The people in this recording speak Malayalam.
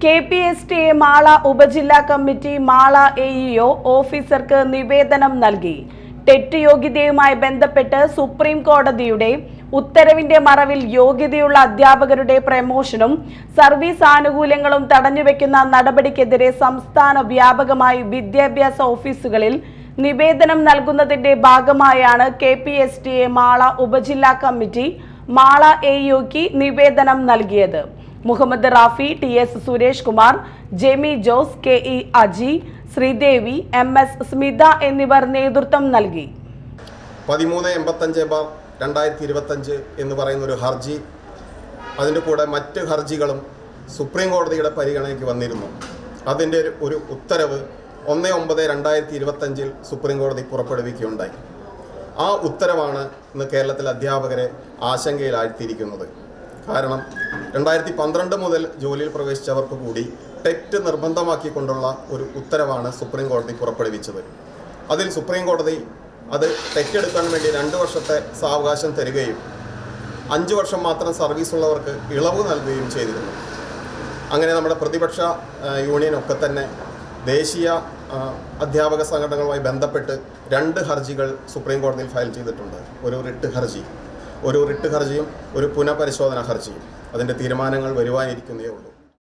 KPSTA മാള ഉപജില്ലാ കമ്മിറ്റി മാള AEO ഓഫീസർക്ക് നിവേദനം നൽകി. ടെറ്റ് യോഗ്യതയുമായി ബന്ധപ്പെട്ട് സുപ്രീം കോടതിയുടെ ഉത്തരവിന്റെ മറവിൽ യോഗ്യതയുള്ള അധ്യാപകരുടെ പ്രമോഷനും സർവീസ് ആനുകൂല്യങ്ങളും തടഞ്ഞുവെക്കുന്ന നടപടിക്കെതിരെ സംസ്ഥാന വ്യാപകമായി വിദ്യാഭ്യാസ ഓഫീസുകളിൽ നിവേദനം നൽകുന്നതിന്റെ ഭാഗമായാണ് KPSTA മാള ഉപജില്ലാ കമ്മിറ്റി മാള AEOക്ക് നിവേദനം നൽകിയത്. Muhammad Rafi, TS Suresh Kumar, Jemy Jose, KE Aji, Sridevi, MS Smitha എന്നിവർ നേതൃത്വം നൽകി. 1385/2025 എന്ന് പറയുന്ന ഒരു ഹർജി, അതിൻ്റെ കൂടെ മറ്റ് ഹർജികളും സുപ്രീം കോടതിയുടെ പരിഗണനയ്ക്ക് വന്നിരുന്നു. അതിൻ്റെ ഒരു ഉത്തരവ് 19/2025 സുപ്രീം കോടതി പുറപ്പെടുവിക്കുകയുണ്ടായി. ആ ഉത്തരവാണ് ഇന്ന് കേരളത്തിലെ അധ്യാപകരെ ആശങ്കയിലാഴ്ത്തിയിരിക്കുന്നത്. കാരണം 2012 മുതൽ ജോലിയിൽ പ്രവേശിച്ചവർക്ക് കൂടി ടെറ്റ് നിർബന്ധമാക്കിക്കൊണ്ടുള്ള ഒരു ഉത്തരവാണ് സുപ്രീം കോടതി പുറപ്പെടുവിച്ചത്. അതിൽ സുപ്രീം കോടതി അത് ടെറ്റ് എടുക്കാൻ വേണ്ടി 2 വർഷത്തെ സാവകാശം തരികയും 5 വർഷം മാത്രം സർവീസുള്ളവർക്ക് ഇളവ് നൽകുകയും ചെയ്തിരുന്നു. അങ്ങനെ നമ്മുടെ പ്രതിപക്ഷ യൂണിയനൊക്കെ തന്നെ ദേശീയ അധ്യാപക സംഘടനകളുമായി ബന്ധപ്പെട്ട് 2 ഹർജികൾ സുപ്രീം കോടതിയിൽ ഫയൽ ചെയ്തിട്ടുണ്ട്. ഒരു റിട്ട് ഹർജിയും ഒരു പുനഃപരിശോധന ഹർജിയും. അതിൻ്റെ തീരുമാനങ്ങൾ വരുവാനിരിക്കുന്നേ ഉള്ളൂ.